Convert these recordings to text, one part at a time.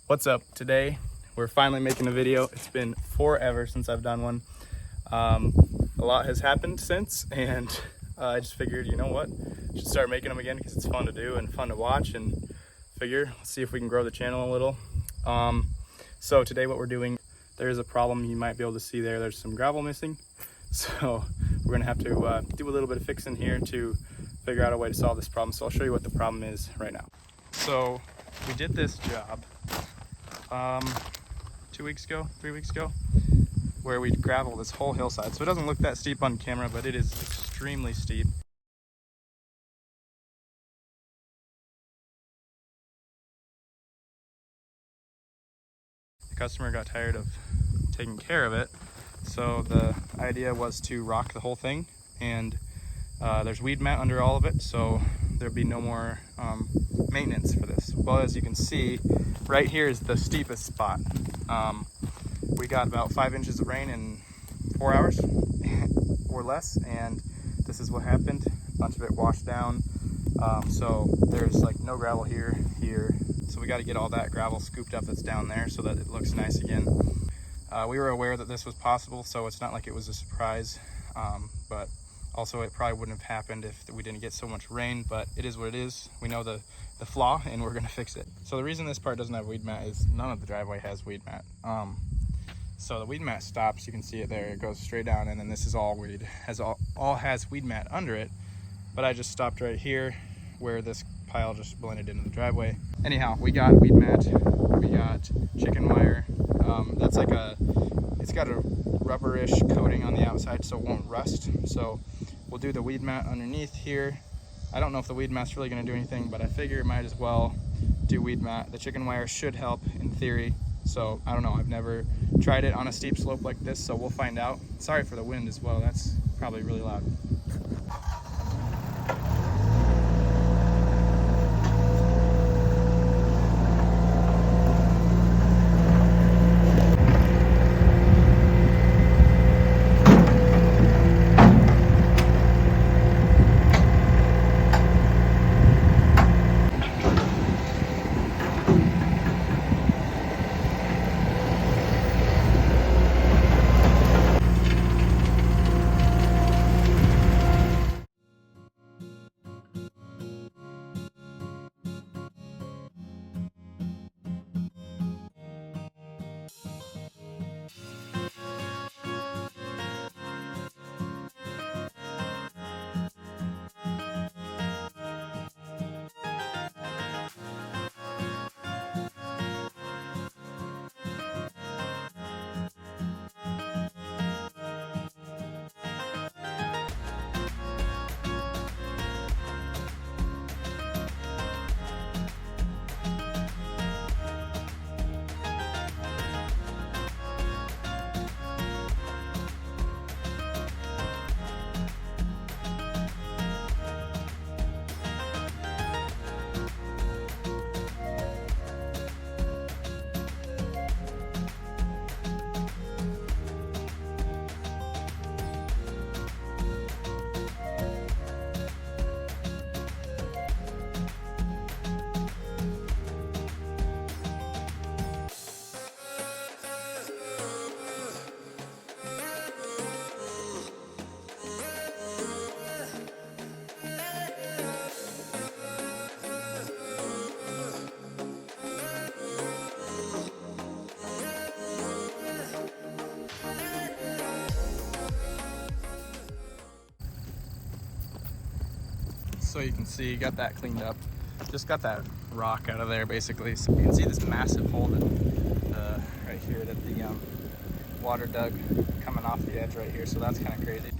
What's up? Today we're finally making a video. It's been forever since I've done one. A lot has happened since, and I just figured, you know what, I should start making them again because it's fun to do and fun to watch, and figure let's see if we can grow the channel a little. So today what we're doing, there is a problem you might be able to see there. There's some gravel missing, so we're gonna have to do a little bit of fixing here to figure out a way to solve this problem. So I'll show you what the problem is right now. So we did this job 3 weeks ago, where we gravel this whole hillside. So it doesn't look that steep on camera, but it is extremely steep. The customer got tired of taking care of it, so the idea was to rock the whole thing, and there's weed mat under all of it, so there'll be no more maintenance for this. Well, as you can see, right here is the steepest spot. We got about 5 inches of rain in 4 hours or less, and this is what happened. A bunch of it washed down, so there's like no gravel here. So we got to get all that gravel scooped up that's down there so that it looks nice again. We were aware that this was possible, so it's not like it was a surprise, but also it probably wouldn't have happened if we didn't get so much rain, but it is what it is. We know the flaw, and we're gonna fix it. So the reason this part doesn't have weed mat is none of the driveway has weed mat. So the weed mat stops, you can see it there, it goes straight down, and then this is all weed, all has weed mat under it, but I just stopped right here where this pile just blended into the driveway. Anyhow, we got weed mat, we got chicken wire. That's like it's got a rubberish coating on the outside so it won't rust. So we'll do the weed mat underneath here. I don't know if the weed mat's really gonna do anything, but I figure it might as well do weed mat. The chicken wire should help in theory. So I don't know, I've never tried it on a steep slope like this, so we'll find out. Sorry for the wind as well, that's probably really loud. So you can see, got that cleaned up. Just got that rock out of there basically. So you can see this massive hole that, right here that the water dug coming off the edge right here. So that's kind of crazy.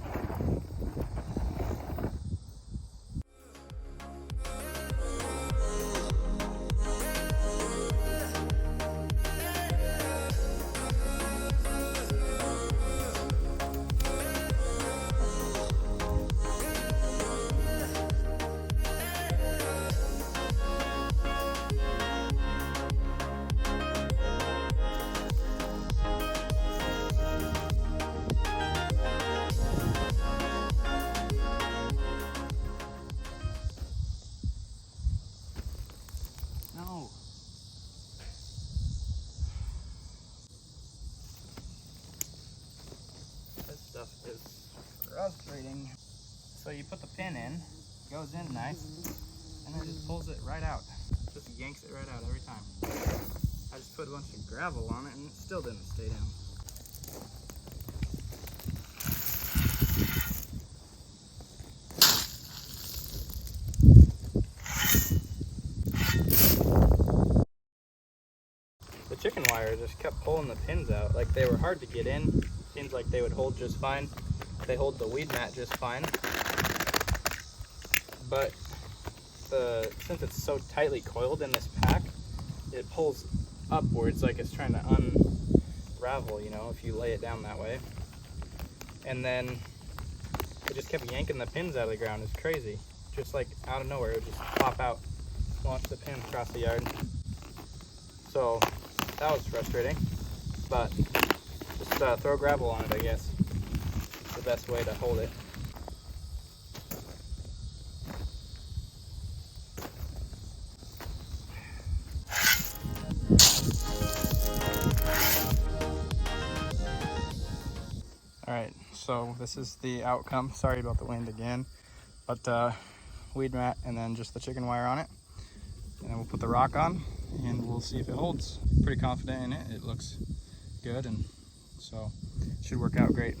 you put the pin in, goes in nice, and then just pulls it right out. Just yanks it right out every time. I just put a bunch of gravel on it and it still didn't stay down. The chicken wire just kept pulling the pins out. Like, they were hard to get in. Seems like they would hold just fine. They hold the weed mat just fine. But since it's so tightly coiled in this pack, it pulls upwards like it's trying to unravel, you know, if you lay it down that way. And then it just kept yanking the pins out of the ground. It's crazy. Just like out of nowhere, it would just pop out, launch the pin across the yard. So that was frustrating, but just throw gravel on it, I guess. It's the best way to hold it. All right, so this is the outcome. Sorry about the wind again, but weed mat and then just the chicken wire on it. And then we'll put the rock on and we'll see if it holds. Pretty confident in it. It looks good, and so it should work out great.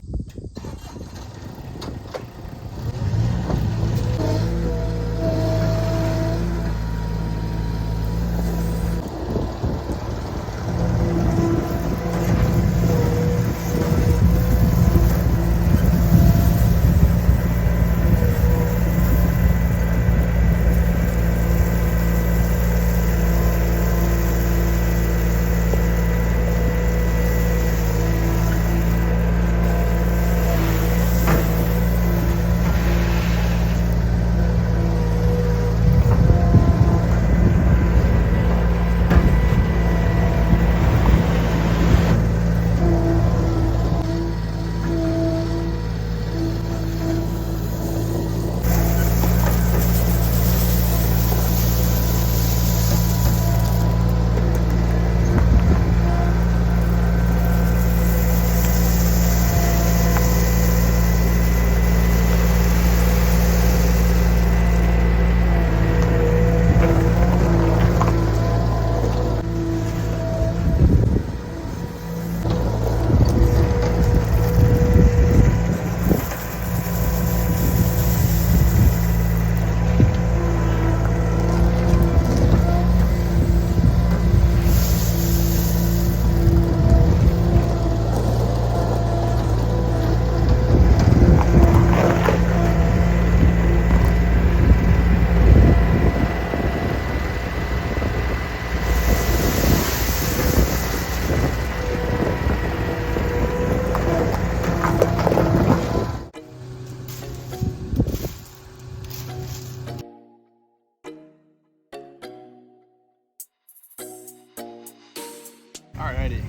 Alrighty,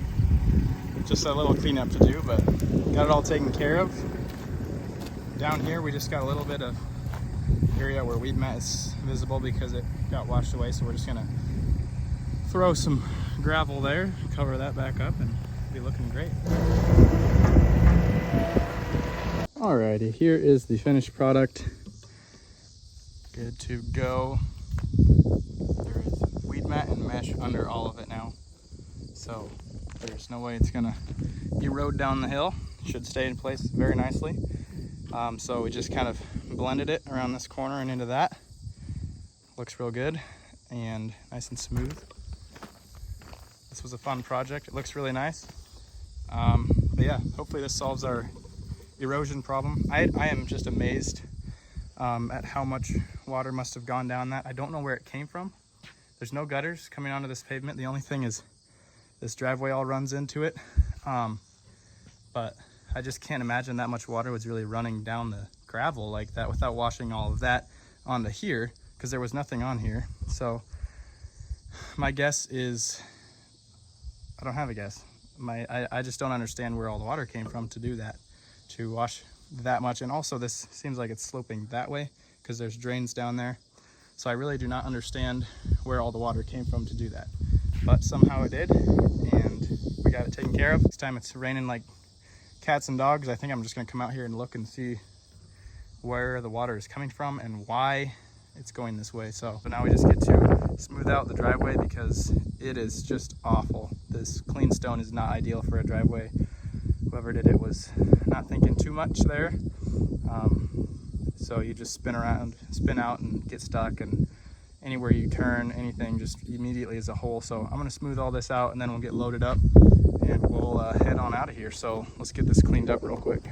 just a little cleanup to do, but got it all taken care of. Down here we just got a little bit of area where weed mat is visible because it got washed away, so we're just gonna throw some gravel there, cover that back up, and be looking great. Alrighty, here is the finished product. Good to go. There is weed mat and mesh under all of it now, so there's no way it's gonna erode down the hill. It should stay in place very nicely. So we just kind of blended it around this corner and into that. Looks real good and nice and smooth. This was a fun project. It looks really nice. But yeah, hopefully this solves our erosion problem. I am just amazed at how much water must have gone down that. I don't know where it came from. There's no gutters coming onto this pavement. The only thing is this driveway all runs into it. But I just can't imagine that much water was really running down the gravel like that without washing all of that onto here, because there was nothing on here. So my guess is, I don't have a guess. I just don't understand where all the water came from to do that, to wash that much. And also this seems like it's sloping that way because there's drains down there. So I really do not understand where all the water came from to do that. But somehow it did, and we got it taken care of. This time it's raining like cats and dogs. I think I'm just gonna come out here and look and see where the water is coming from and why it's going this way. So now we just get to smooth out the driveway because it is just awful. This clean stone is not ideal for a driveway. Whoever did it was not thinking too much there. So you just spin around, spin out and get stuck, and anywhere you turn, anything just immediately is a hole. So I'm gonna smooth all this out and then we'll get loaded up and we'll head on out of here. So let's get this cleaned up real quick.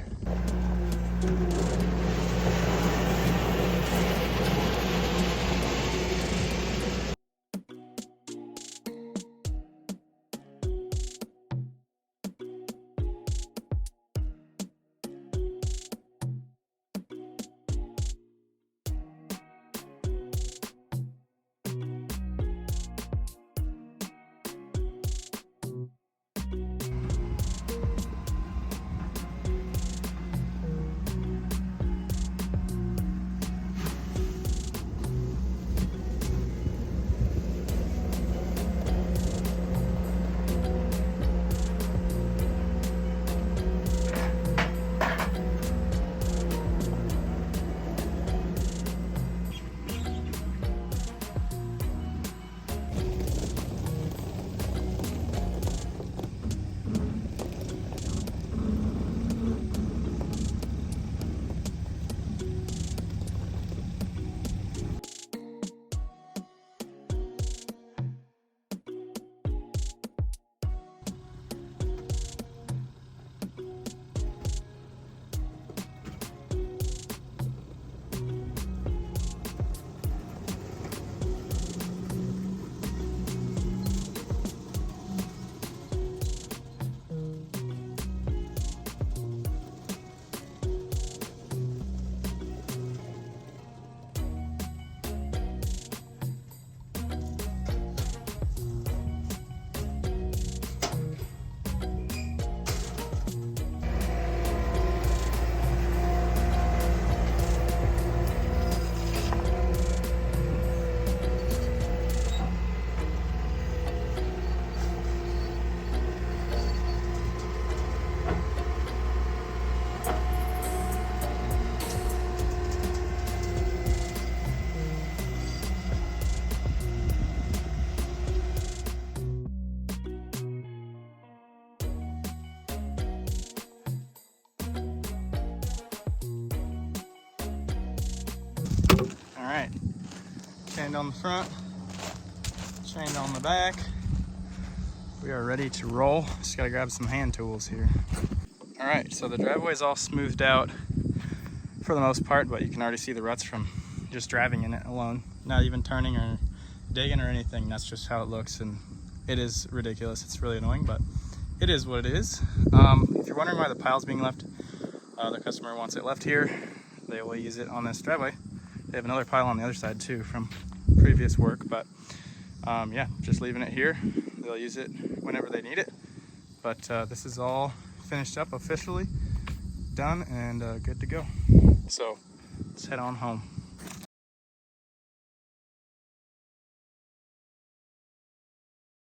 All right, chained on the front, chained on the back. We are ready to roll. Just gotta grab some hand tools here. All right, so the driveway is all smoothed out for the most part, but you can already see the ruts from just driving in it alone. Not even turning or digging or anything. That's just how it looks, and it is ridiculous. It's really annoying, but it is what it is. If you're wondering why the pile's being left, the customer wants it left here. They will use it on this driveway. They have another pile on the other side too from previous work, but yeah, just leaving it here. They'll use it whenever they need it. But this is all finished up officially, done and good to go. So let's head on home.